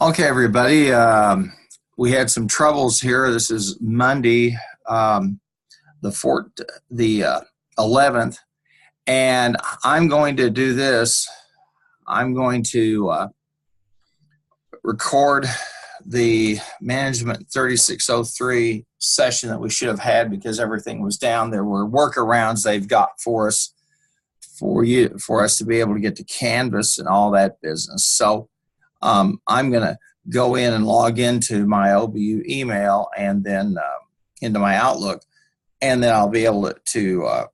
Okay, everybody. We had some troubles here. This is Monday, the 11th, and I'm going to do this. I'm going to record the Management 3603 session that we should have had because everything was down. There were workarounds they've got for us, for us to be able to get to Canvas and all that business. So I'm going to go in and log into my OBU email and then into my Outlook, and then I'll be able to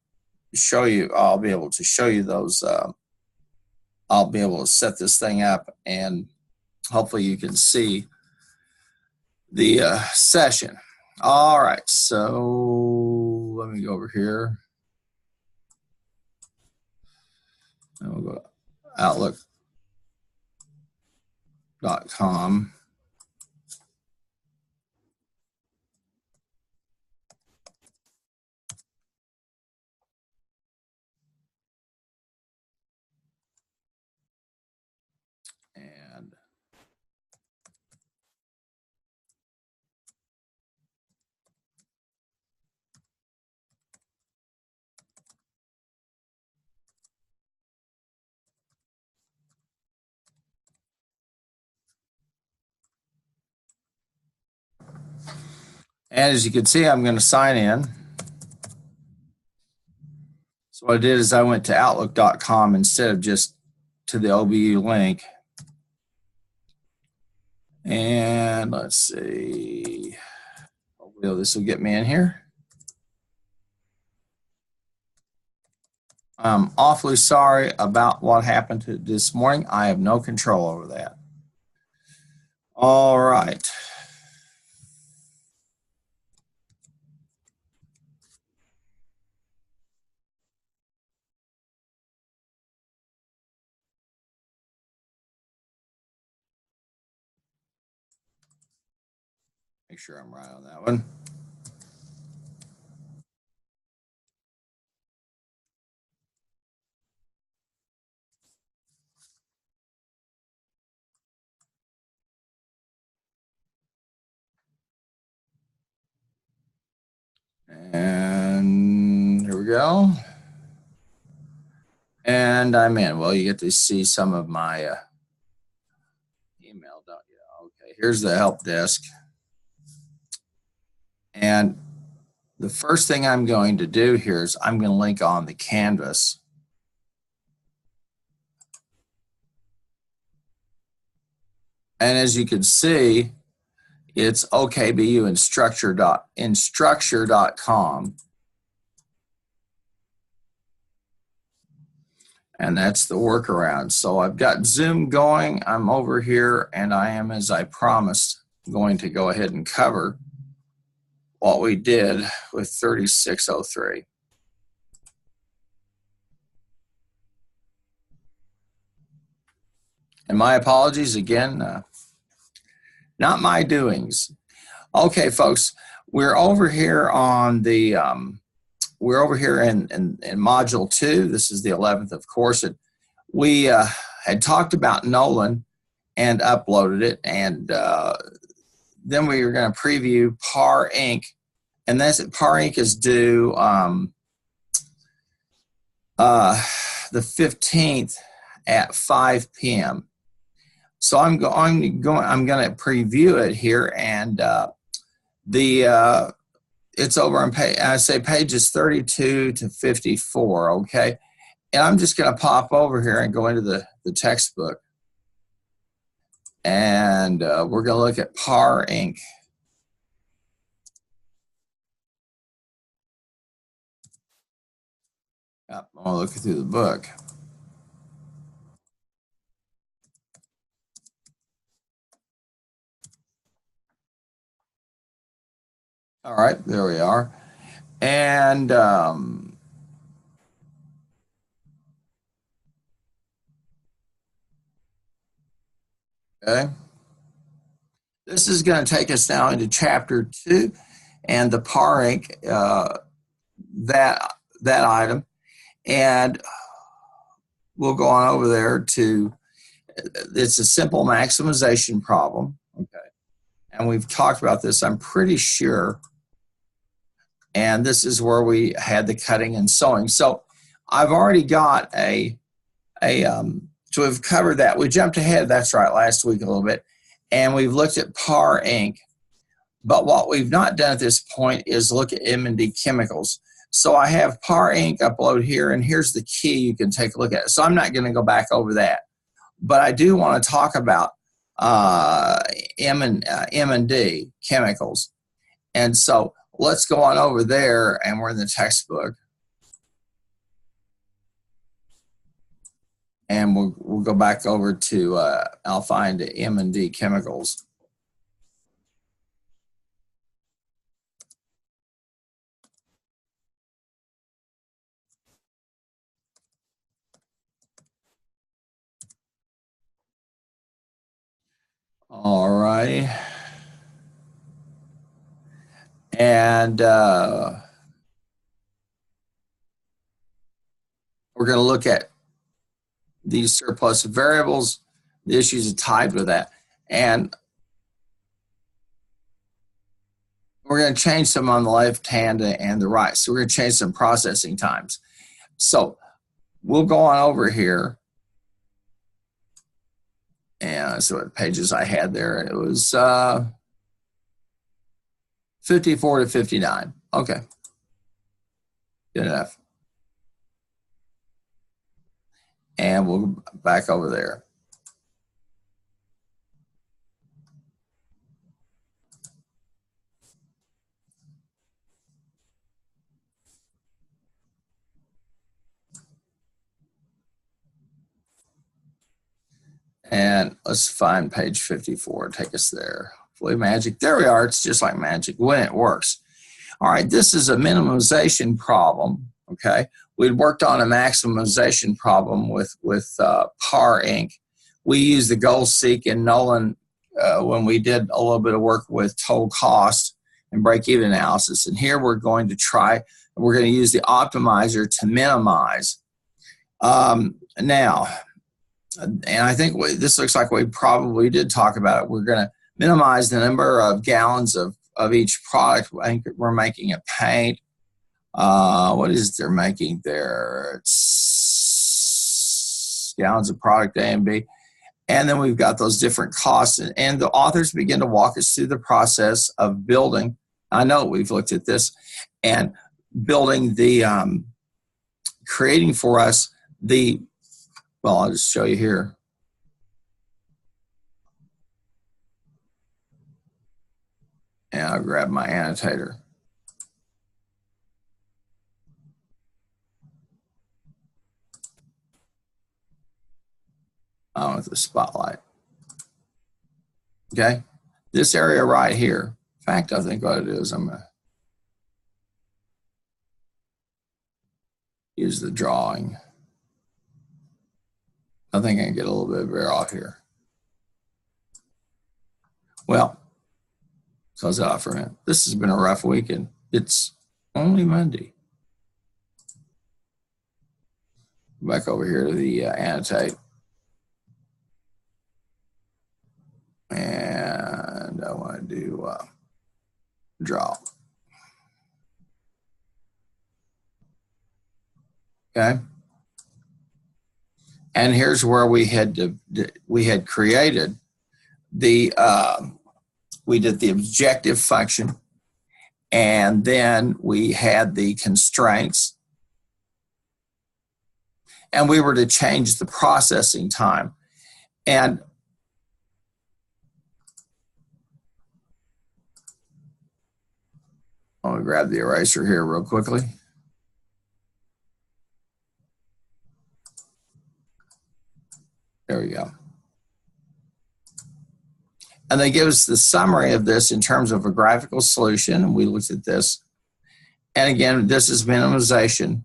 show you. I'll be able to show you those. I'll be able to set this thing up, and hopefully you can see the session. All right, so let me go over here. And we'll go to Outlook.com. And as you can see, I'm going to sign in. So what I did is I went to Outlook.com instead of just to the OBU link. And let's see. Hopefully this will get me in here. I'm awfully sorry about what happened this morning. I have no control over that. All right. Make sure I'm right on that one. And here we go. And I'm in. Well, you get to see some of my email, don't you? Okay, here's the help desk. And the first thing I'm going to do here is I'm going to link on the Canvas. And as you can see, it's OKBU instructure.com. And that's the workaround. So I've got Zoom going. I'm over here, and I am, as I promised, going to go ahead and cover what we did with 3603. And my apologies again, not my doings. Okay, folks, we're over here on the we're over here in module 2. This is the 11th, of course. We had talked about Nolan and uploaded it, and then we were going to preview PAR Inc. And that's PAR Inc. is due the 15th at 5 p.m. So I'm going to preview it here, and it's over on pages 32 to 54. Okay, and I'm just going to pop over here and go into the textbook, and we're going to look at PAR Inc. I'm looking through the book. All right, there we are. And okay, this is going to take us now into chapter 2 and the PAR Inc. That item, and we'll go on over there to it's a simple maximization problem. Okay. And we've talked about this, I'm pretty sure. And this is where we had the cutting and sewing. So I've already got so we've covered that. We jumped ahead, that's right, last week a little bit. And we've looked at PAR Inc. But what we've not done at this point is look at M&D chemicals. So I have PAR Inc. upload here, and here's the key you can take a look at. So I'm not going to go back over that. But I do want to talk about M&D chemicals. And so let's go on over there, and we're in the textbook. And we'll go back over to, I'll find M&D chemicals. All right. And we're going to look at these surplus variables, the issues tied with that. And we're going to change some on the left hand and the right. So we're going to change some processing times. So we'll go on over here. And so what pages I had there, it was 54 to 59. Okay. Good enough. And we'll go back over there. And let's find page 54, take us there. Hopefully magic, there we are, it's just like magic when it works. All right, this is a minimization problem, okay? We'd worked on a maximization problem with PAR Inc. We used the goal seek and Nolan when we did a little bit of work with total cost and break-even analysis. And here we're going to use the optimizer to minimize. Now, and I think this looks like we probably did talk about it. We're going to minimize the number of gallons of each product. I think we're making a paint. What is it they're making there? It's gallons of product A and B. And then we've got those different costs. And the authors begin to walk us through the process of building. I know we've looked at this. And building the, creating for us the, well, I'll just show you here. And I'll grab my annotator. With the spotlight. Okay, this area right here. In fact, I think what it is, I'm going to use the drawing. I think I can get a little bit of air off here. Well, close that off for a minute. This has been a rough weekend. It's only Monday. Back over here to the annotate. And I want to do draw. Okay. And here's where we had created the we did the objective function, and then we had the constraints, and we were to change the processing time. And I'm going to grab the eraser here real quickly. There we go. And they give us the summary of this in terms of a graphical solution, and we looked at this. And again, this is minimization.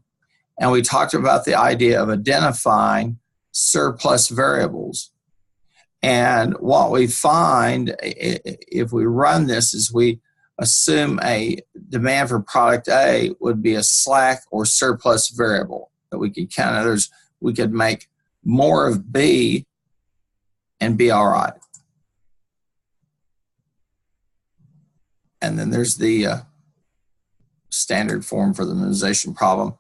And we talked about the idea of identifying surplus variables. And what we find, if we run this, is we assume a demand for product A would be a slack or surplus variable that we could count. In others, we could make more of B and be all right. And then there's the standard form for the minimization problem.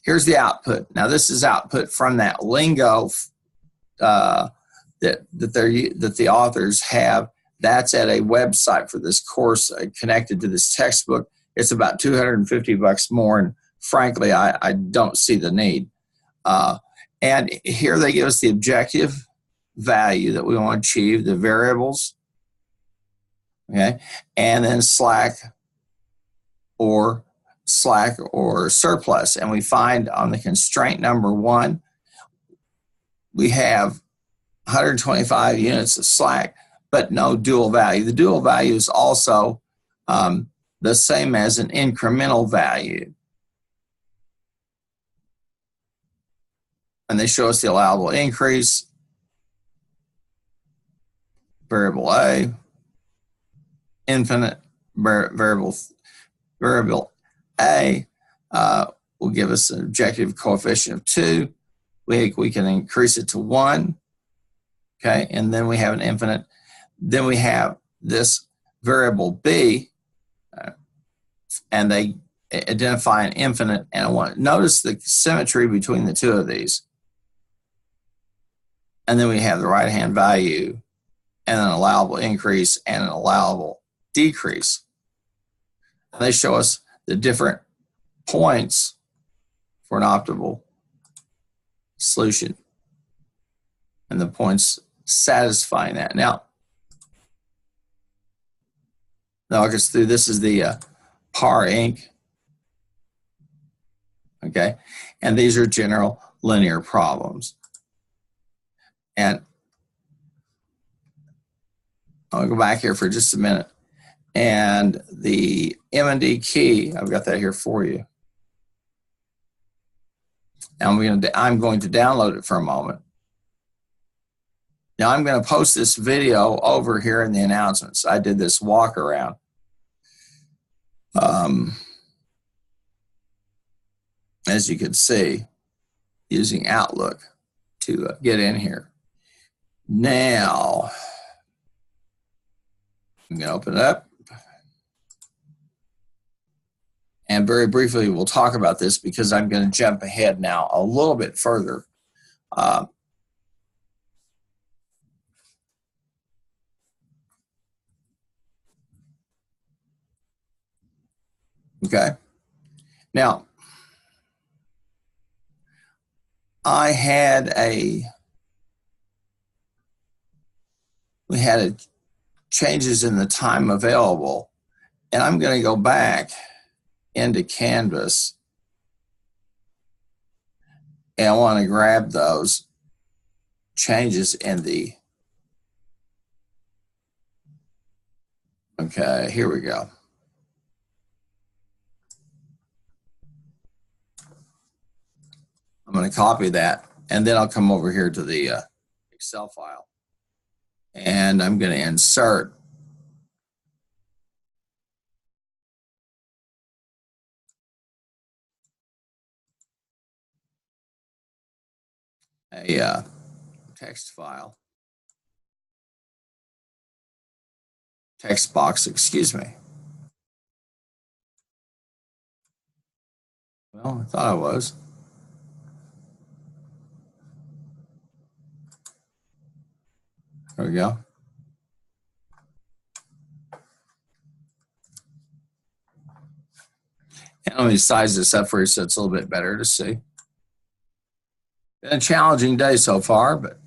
Here's the output. Now this is output from that lingo that the authors have. That's at a website for this course connected to this textbook. It's about $250 more, and frankly, I don't see the need. And here they give us the objective value that we want to achieve, the variables, okay, and then slack or surplus. And we find on the constraint number 1, we have 125 units of slack, but no dual value. The dual value is also the same as an incremental value. And they show us the allowable increase, variable A, infinite, variable A will give us an objective coefficient of 2. We can increase it to 1, okay, and then we have an infinite. Then we have this variable B, and they identify an infinite and a 1. Notice the symmetry between the two of these. And then we have the right-hand value and an allowable increase and an allowable decrease. And they show us the different points for an optimal solution and the points satisfying that. Now walk us through. This is the PAR Inc. Okay, and these are general linear problems. And I'll go back here for just a minute. And the M&D key, I've got that here for you. And I'm going to download it for a moment. Now I'm going to post this video over here in the announcements. I did this walk around. As you can see, using Outlook to get in here. Now, I'm going to open it up. And very briefly, we'll talk about this because I'm going to jump ahead now a little bit further. Okay. Now, we had changes in the time available, and I'm going to go back into Canvas, and I want to grab those changes in the, okay, here we go. I'm going to copy that, and then I'll come over here to the Excel file, and I'm going to insert a text file, text box, excuse me. Well, I thought I was. There we go. And let me size this up for you so it's a little bit better to see. Been a challenging day so far, but at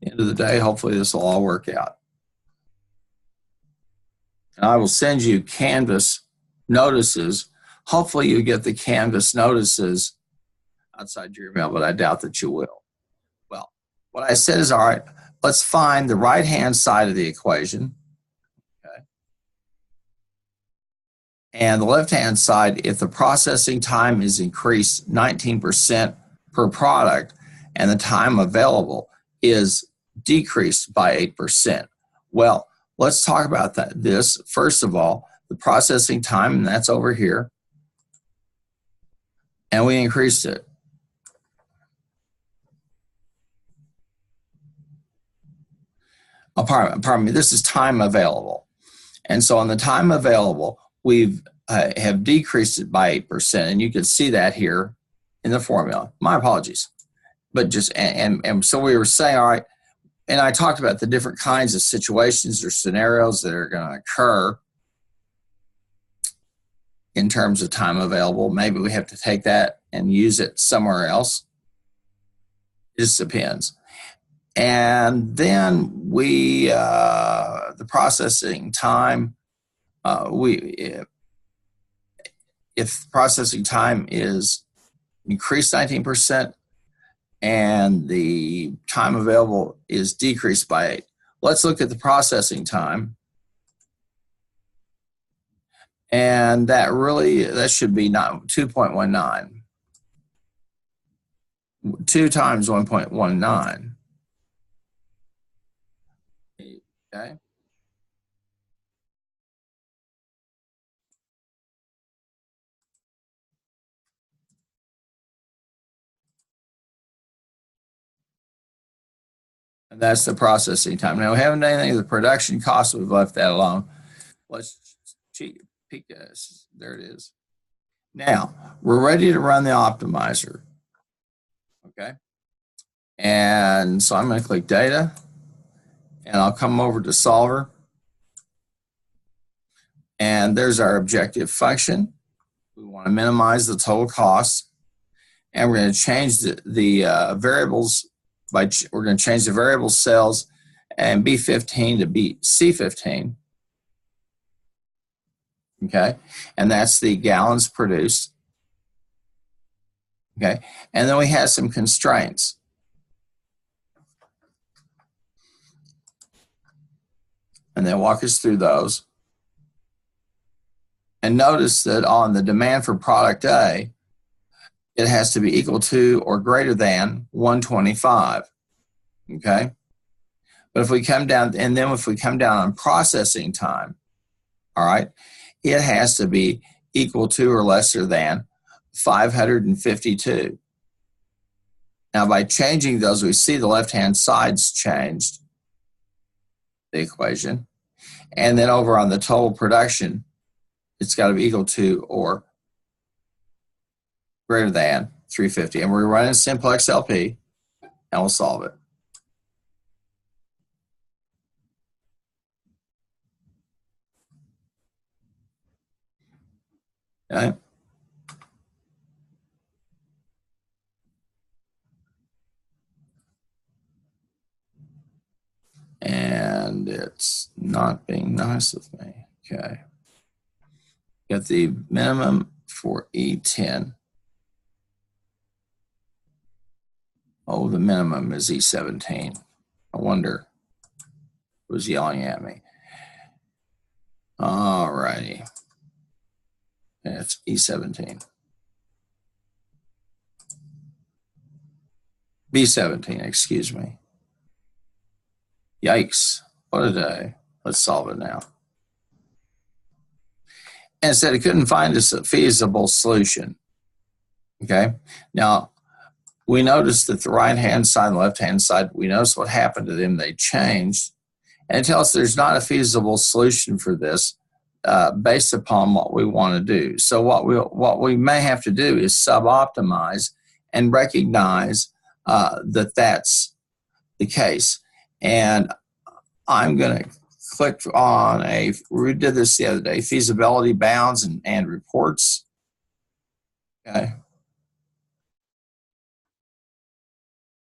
the end of the day, hopefully this will all work out. And I will send you Canvas notices. Hopefully you get the Canvas notices outside your email, but I doubt that you will. Well, what I said is, all right, let's find the right-hand side of the equation. Okay. And the left-hand side, if the processing time is increased 19% per product and the time available is decreased by 8%. Well, let's talk about this. First of all, the processing time, and that's over here, and we increased it. pardon me, this is time available. And so on the time available, we've have decreased it by 8%. And you can see that here in the formula. My apologies. But just, and so we were saying, all right, and I talked about the different kinds of situations or scenarios that are going to occur in terms of time available. Maybe we have to take that and use it somewhere else. It just depends. And then we, the processing time, if processing time is increased 19% and the time available is decreased by 8. Let's look at the processing time. And that should be 2.19. 2 times 1.19. Okay. And that's the processing time. Now, we haven't done anything with the production cost, so we've left that alone. Let's peek this. There it is. Now, we're ready to run the optimizer. Okay. And so I'm going to click Data, and I'll come over to Solver. And there's our objective function. We want to minimize the total cost. And we're going to change the variables. We're going to change the variable cells and B15 to C15. Okay, and that's the gallons produced. Okay, and then we have some constraints. And they walk us through those. And notice that on the demand for product A, it has to be equal to or greater than 125. Okay? But if we come down, and then if we come down on processing time, all right, it has to be equal to or lesser than 552. Now, by changing those, we see the left-hand side's changed, the equation. And then over on the total production, it's got to be equal to or greater than 350. And we're running simplex LP, and we'll solve it. Okay. And it's not being nice with me. Okay. Got the minimum for E10. Oh, the minimum is E17. I wonder who was yelling at me. All righty. It's E17. B17, excuse me. Yikes. What a day. Let's solve it now. And it said it couldn't find a feasible solution. Okay. Now, we noticed that the right-hand side and the left-hand side, we noticed what happened to them. They changed. And it tells us there's not a feasible solution for this based upon what we want to do. So what we may have to do is sub-optimize and recognize that that's the case. And I'm going to click on we did this the other day, feasibility bounds and reports. Okay.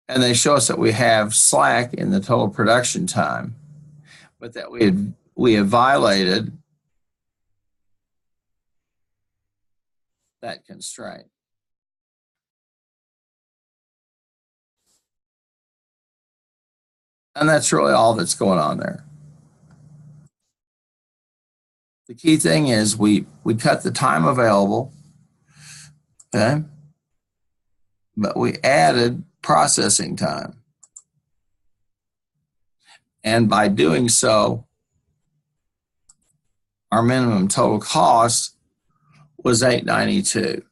And they show us that we have slack in the total production time, but that we have violated that constraint. And that's really all that's going on there. The key thing is we cut the time available, okay, but we added processing time. And by doing so, our minimum total cost was $8.92.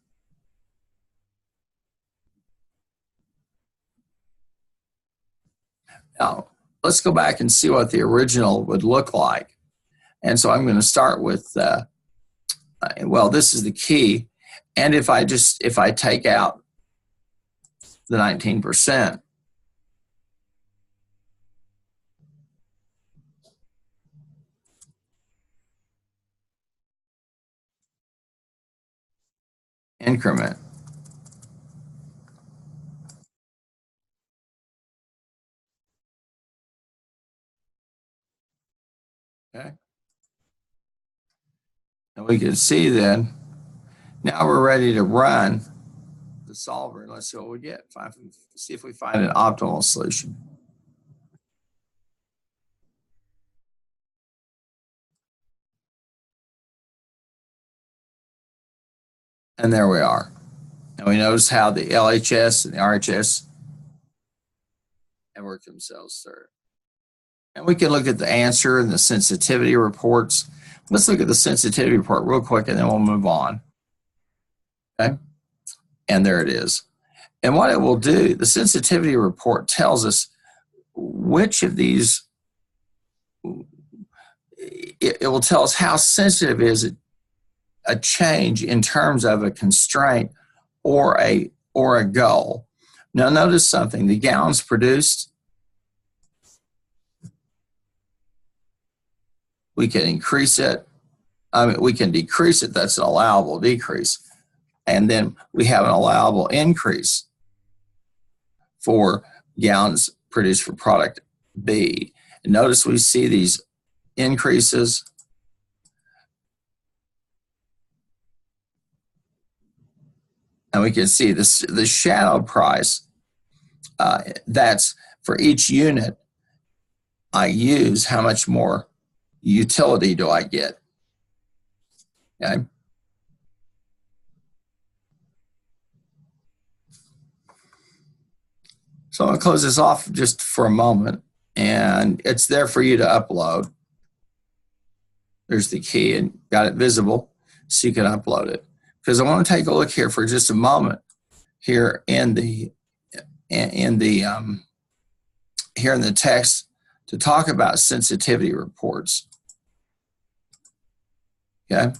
Now, let's go back and see what the original would look like. And so I'm going to start with, well, this is the key. And if I take out the 19%, increment. Okay. And we can see then, now we're ready to run the solver. Let's see what we get. See if we find an optimal solution. And there we are. And we notice how the LHS and the RHS have worked themselves through. And we can look at the answer and the sensitivity reports. Let's look at the sensitivity report real quick, and then we'll move on. Okay. And there it is. And what it will do, the sensitivity report tells us which of these, it will tell us how sensitive is a change in terms of a constraint or a goal. Now notice something, the gallons produced, we can increase it. We can decrease it, that's an allowable decrease. And then we have an allowable increase for gallons produced for product B. And notice we see these increases. And we can see this, the shadow price, that's for each unit I use, how much more utility do I get? Okay. So I'm going to close this off just for a moment, and it's there for you to upload. There's the key, and got it visible so you can upload it. Because I want to take a look here for just a moment here in the text to talk about sensitivity reports. Okay.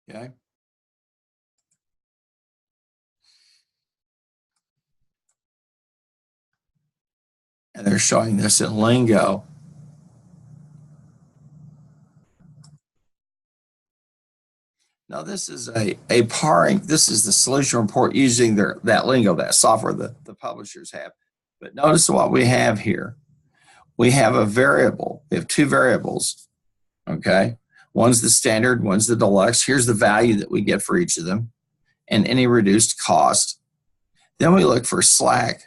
Okay. And they're showing this in lingo. Now this is a paring, this is the solution report using that lingo, that software that the publishers have. But notice what we have here. We have a variable. We have two variables, okay? One's the standard, one's the deluxe. Here's the value that we get for each of them and any reduced cost. Then we look for slack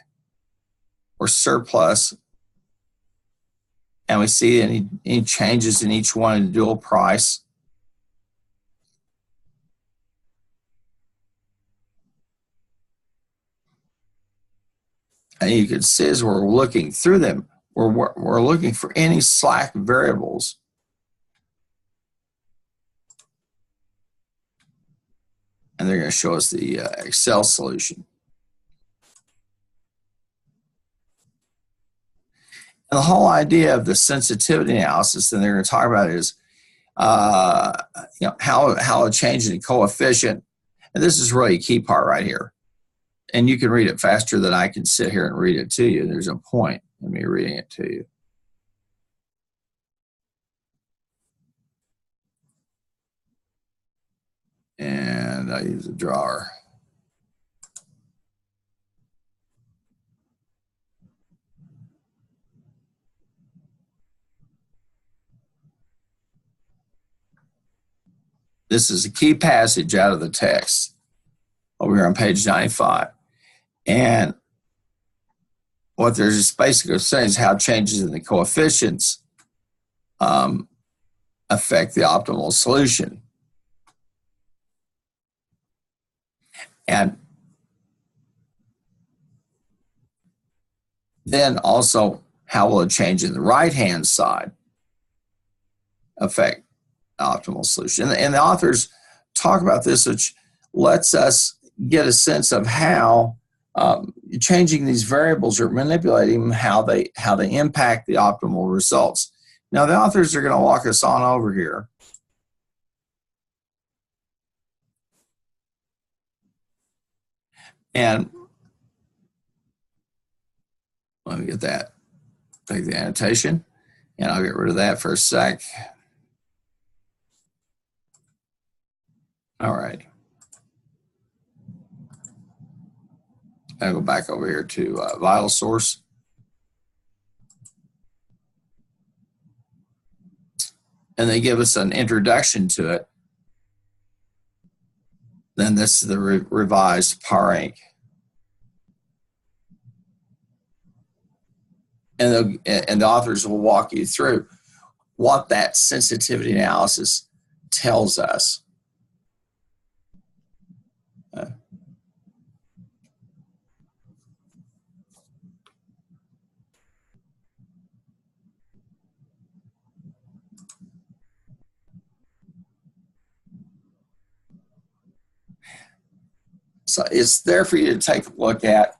or surplus, and we see any changes in each one in the dual price. And you can see as we're looking through them, we're looking for any slack variables. And they're going to show us the Excel solution. And the whole idea of the sensitivity analysis that they're going to talk about is how a change in the coefficient, and this is really a key part right here. And you can read it faster than I can sit here and read it to you. There's no point in me reading it to you. And I use a drawer. This is a key passage out of the text over here on page 95. And what they're just basically saying is how changes in the coefficients affect the optimal solution. And then also, how will a change in the right-hand side affect the optimal solution? And the authors talk about this, which lets us get a sense of how changing these variables or manipulating them, how they impact the optimal results. Now, the authors are going to walk us on over here. And let me get that. Take the annotation, and I'll get rid of that for a sec. All right. I'll go back over here to vital source. And they give us an introduction to it. Then this is the revised PAR Inc. And the authors will walk you through what that sensitivity analysis tells us. So it's there for you to take a look at,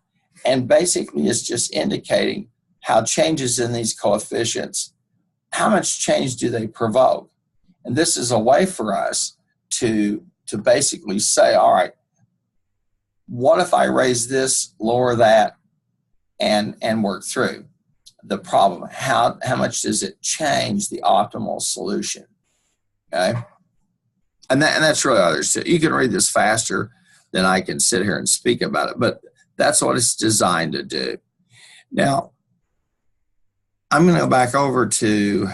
and basically it's just indicating how changes in these coefficients, how much change do they provoke? And this is a way for us to basically say, all right, what if I raise this, lower that, and work through the problem? How much does it change the optimal solution? Okay, and that's really others. You can read this faster than I can sit here and speak about it, but that's what it's designed to do. Now, I'm going to go back over to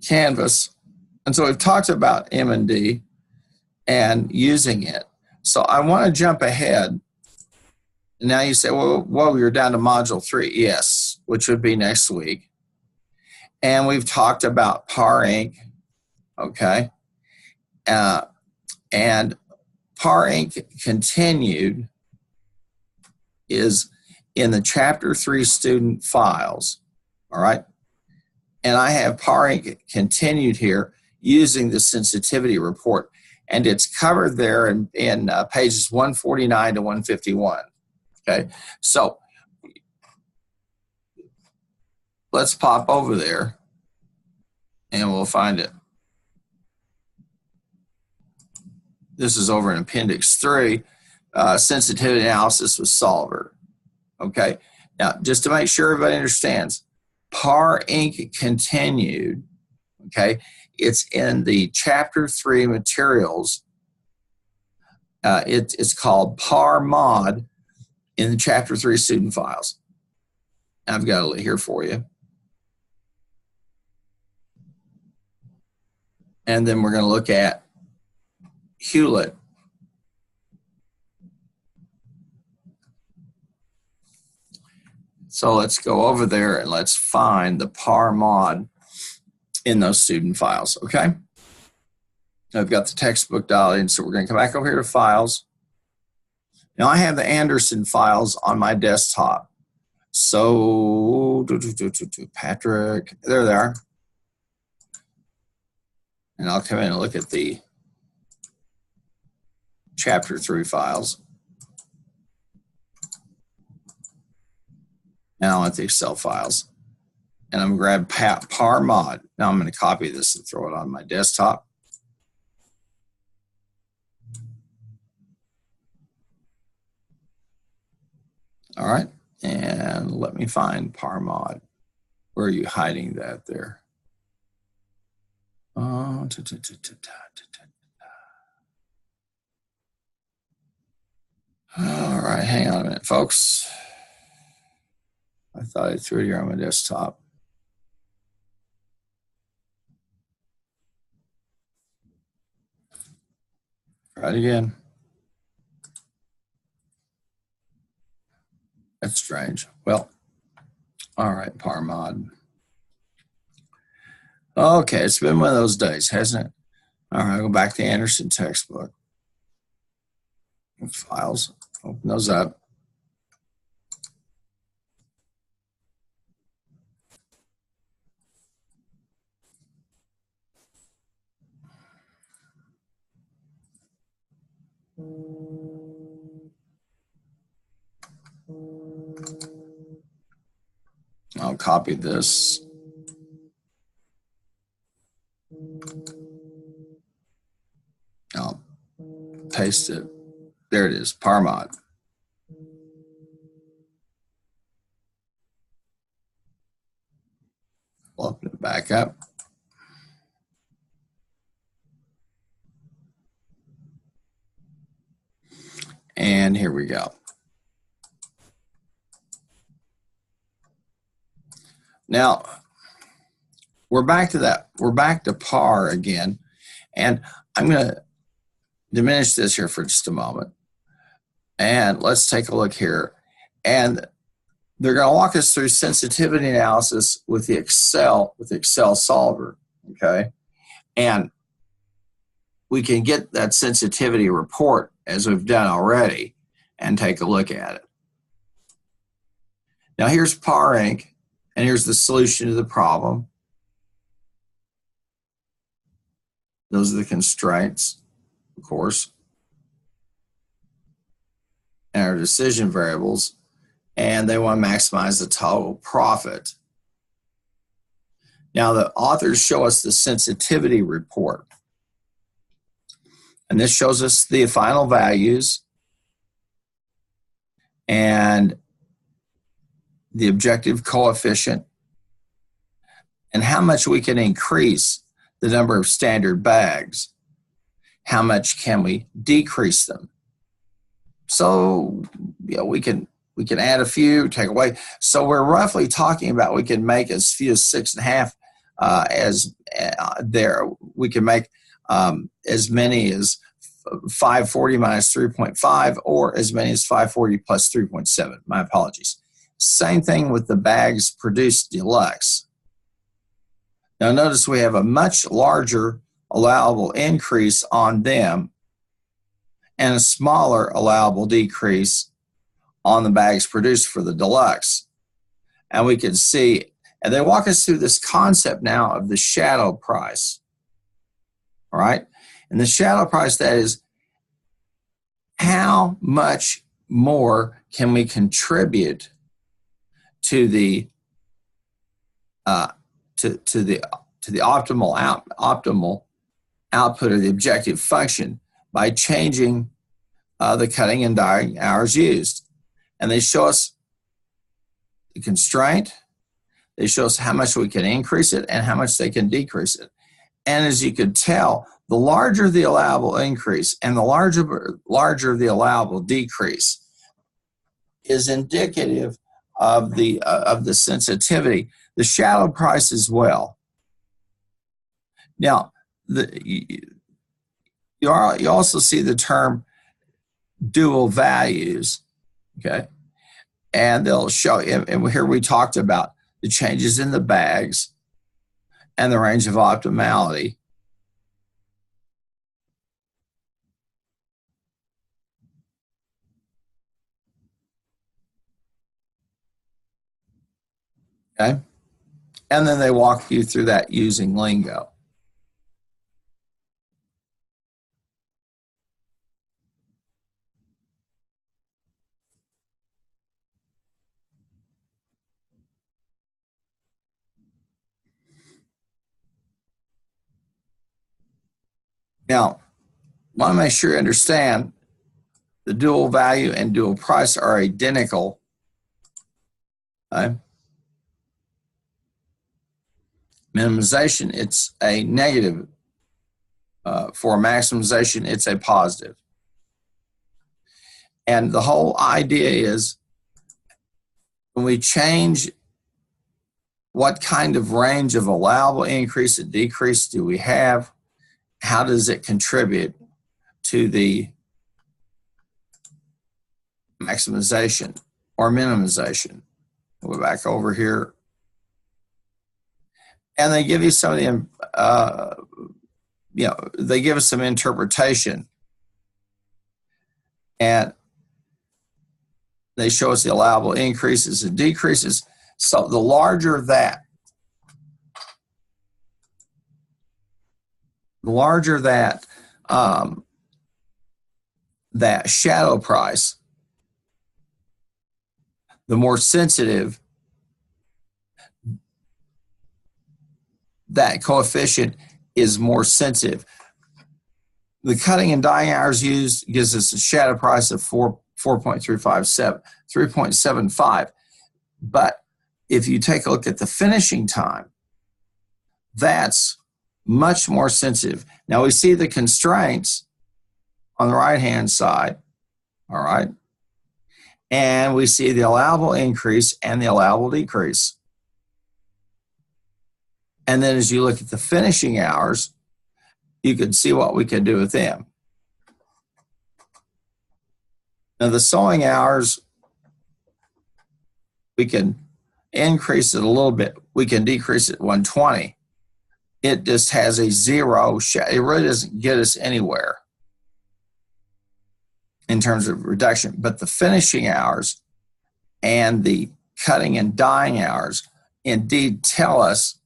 Canvas. And so we've talked about M&D and using it. So I want to jump ahead. Now you say, well, you're down to module 3. Yes, which would be next week. And we've talked about PAR Inc. Okay. And PAR Inc. continued is in the chapter 3 student files. All right. And I have PAR Inc. continued here using the sensitivity report. And it's covered there in pages 149 to 151. Okay. So let's pop over there and we'll find it. This is over in Appendix 3, sensitivity analysis with solver. Okay. Now, just to make sure everybody understands, PAR Inc. continued. Okay. It's in the chapter 3 materials. It's called PAR Mod in the chapter 3 student files. I've got it here for you. And then we're going to look at Hewlett. So let's go over there and let's find the PAR mod in those student files, okay? I've got the textbook dialed in, so we're going to come back over here to files. Now I have the Anderson files on my desktop. So, Patrick, there they are. And I'll come in and look at the chapter 3 files. Now I want the Excel files. And I'm going to grab PAR mod. Now I'm going to copy this and throw it on my desktop. All right. And let me find PAR mod. Where are you hiding that there? All right, hang on a minute, folks. I thought I threw it here on my desktop. Try it again. That's strange. Well, all right, PAR mod. Okay, it's been one of those days, hasn't it? All right, I'll go back to Anderson textbook. Files, open those up. I'll copy this. I'll paste it. There it is, Parmod. I'll open it back up. And here we go. Now, we're back to that. We're back to par again. And I'm going to diminish this here for just a moment. And let's take a look here. And they're going to walk us through sensitivity analysis with the Excel solver, okay? And we can get that sensitivity report as we've done already and take a look at it. Now here's PAR Inc. and here's the solution to the problem. Those are the constraints, of course, and our decision variables. And they want to maximize the total profit. Now the authors show us the sensitivity report. And this shows us the final values and the objective coefficient and how much we can increase the number of standard bags. How much can we decrease them? So, you know, we can add a few, take away. So we're roughly talking about we can make as few as 6.5 there. We can make as many as 540 minus 3.5 or as many as 540 plus 3.7. My apologies. Same thing with the bags produced deluxe. Now notice we have a much larger allowable increase on them and a smaller allowable decrease on the bags produced for the deluxe. And we can see, and they walk us through this concept now of the shadow price. All right? And the shadow price, that is, how much more can we contribute to the optimal output of the objective function by changing the cutting and dyeing hours used. And they show us the constraint, they show us how much we can increase it and how much they can decrease it. And as you could tell, the larger the allowable increase and the larger the allowable decrease is indicative of the sensitivity. The shadow price as well. Now, you also see the term dual values, okay? And they'll show, and here we talked about the changes in the bags and the range of optimality. Okay? And then they walk you through that using lingo. Now, I want to make sure you understand the dual value and dual price are identical. Okay? Minimization, it's a negative. For maximization, it's a positive. And the whole idea is when we change what kind of range of allowable increase and decrease do we have, how does it contribute to the maximization or minimization? We'll go back over here. And they give you some of the they give us some interpretation, and they show us the allowable increases and decreases. So the larger that shadow price, the more sensitive that coefficient is, more sensitive. The cutting and dyeing hours used gives us a shadow price of 3.75. But if you take a look at the finishing time, that's much more sensitive. Now we see the constraints on the right-hand side, all right? And we see the allowable increase and the allowable decrease. And then as you look at the finishing hours, you can see what we can do with them. Now the sewing hours, we can increase it a little bit. We can decrease it 120. It just has a zero. It really doesn't get us anywhere in terms of reduction. But the finishing hours and the cutting and dyeing hours indeed tell us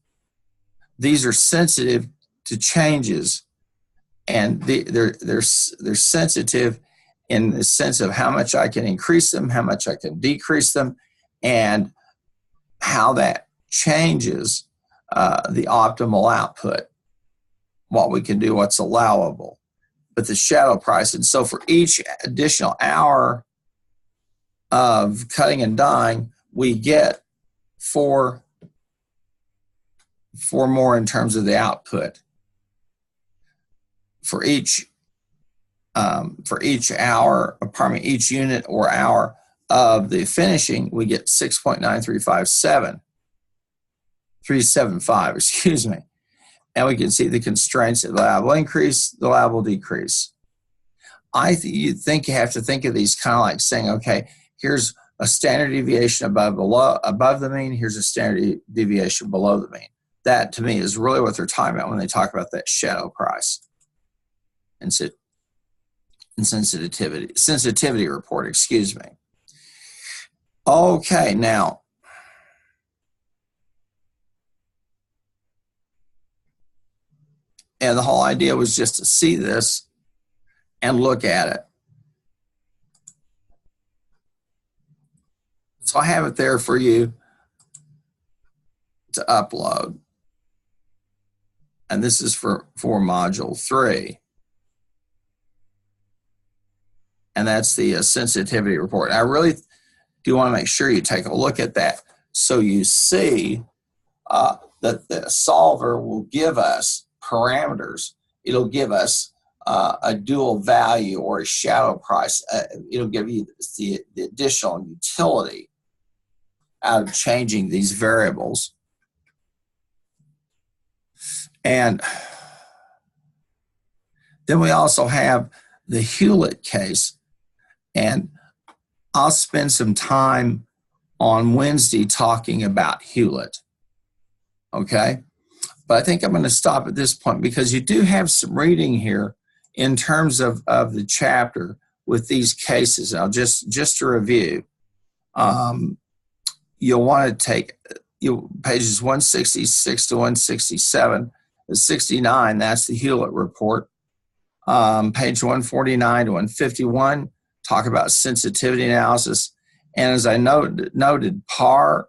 these are sensitive to changes, and they're sensitive in the sense of how much I can increase them, how much I can decrease them, and how that changes the optimal output, what we can do, what's allowable. But the shadow price, and so for each additional hour of cutting and dyeing, we get four more in terms of the output. For each hour, each unit or hour of the finishing, we get 6.9375, excuse me. And we can see the constraints of the allowable increase, the allowable decrease. You have to think of these kind of like saying, okay, here's a standard deviation above the mean, here's a standard deviation below the mean. That, to me, is really what they're talking about when they talk about that shadow price and sensitivity report, excuse me. Okay, now, and the whole idea was just to see this and look at it. So I have it there for you to upload. And this is for Module 3. And that's the sensitivity report. I really do want to make sure you take a look at that so you see that the solver will give us parameters. It'll give us a dual value or a shadow price. It'll give you the additional utility out of changing these variables. And then we also have the Hewlett case, and I'll spend some time on Wednesday talking about Hewlett, okay? But I think I'm going to stop at this point because you do have some reading here in terms of the chapter with these cases. I'll just to review, you'll want to take pages 166 to 167. 69, that's the Hewlett report. Page 149 to 151, talk about sensitivity analysis. And as I noted, PAR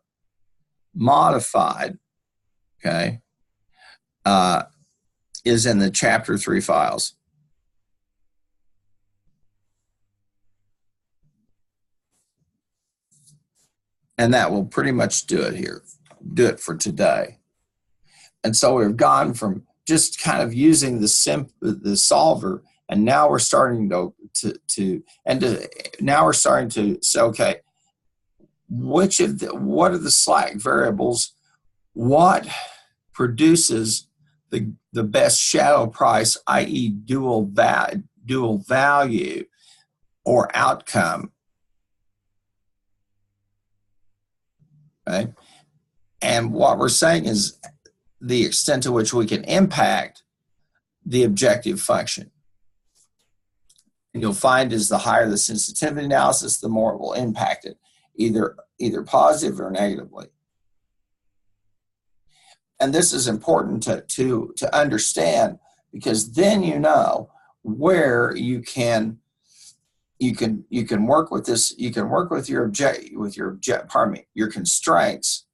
modified, okay, is in the chapter 3 files. And that will pretty much do it for today. And so we've gone from just kind of using the solver, and now we're starting now we're starting to say, okay, what are the slack variables? What produces the best shadow price, i.e. dual value or outcome? Okay. And what we're saying is the extent to which we can impact the objective function. And you'll find is the higher the sensitivity analysis, the more it will impact it, either positive or negatively. And this is important to understand, because then you know where you can work with this. You can work with your your constraints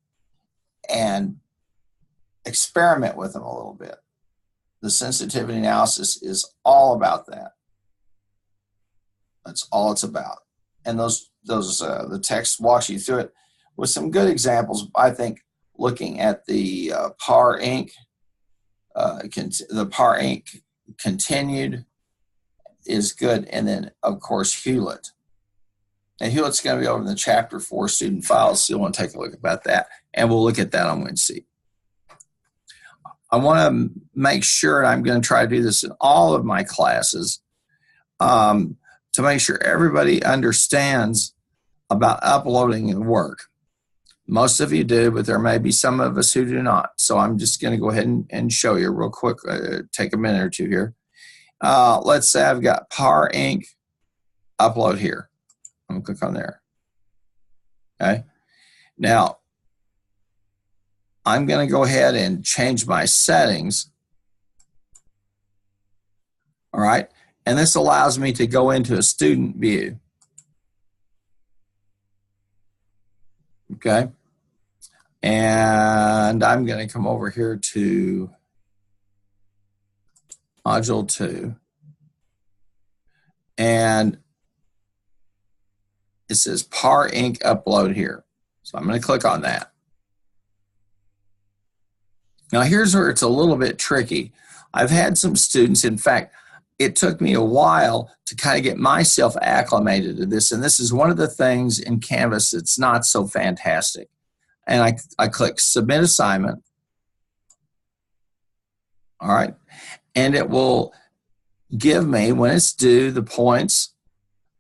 and experiment with them a little bit. The sensitivity analysis is all about that. That's all it's about. And the text walks you through it with some good examples. I think looking at the PAR Inc. The PAR Inc. continued is good, and then of course Hewlett. And Hewlett's going to be over in the chapter 4 student files, so you'll want to take a look about that, and we'll look at that on Wednesday. I want to make sure, and I'm going to try to do this in all of my classes, to make sure everybody understands about uploading the work. Most of you do, but there may be some of us who do not. So I'm just going to go ahead and show you real quick, take a minute or two here. Let's say I've got PAR Inc. upload here. I'm going to click on there. Okay. Now, I'm going to go ahead and change my settings. All right. And this allows me to go into a student view. Okay. And I'm going to come over here to Module 2. And it says PAR Inc. upload here. So I'm going to click on that. Now here's where it's a little bit tricky. I've had some students, in fact, it took me a while to kind of get myself acclimated to this. And this is one of the things in Canvas that's not so fantastic. And I click Submit Assignment. All right. And it will give me, when it's due, the points,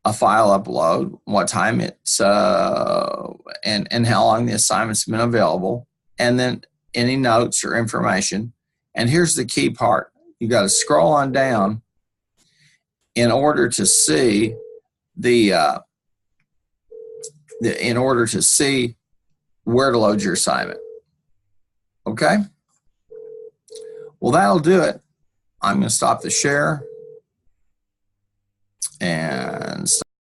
a file upload, what time it's, and how long the assignment's been available, and then any notes or information. And here's the key part. You got to scroll on down in order to see in order to see where to load your assignment. Okay? Well, that'll do it. I'm going to stop the share and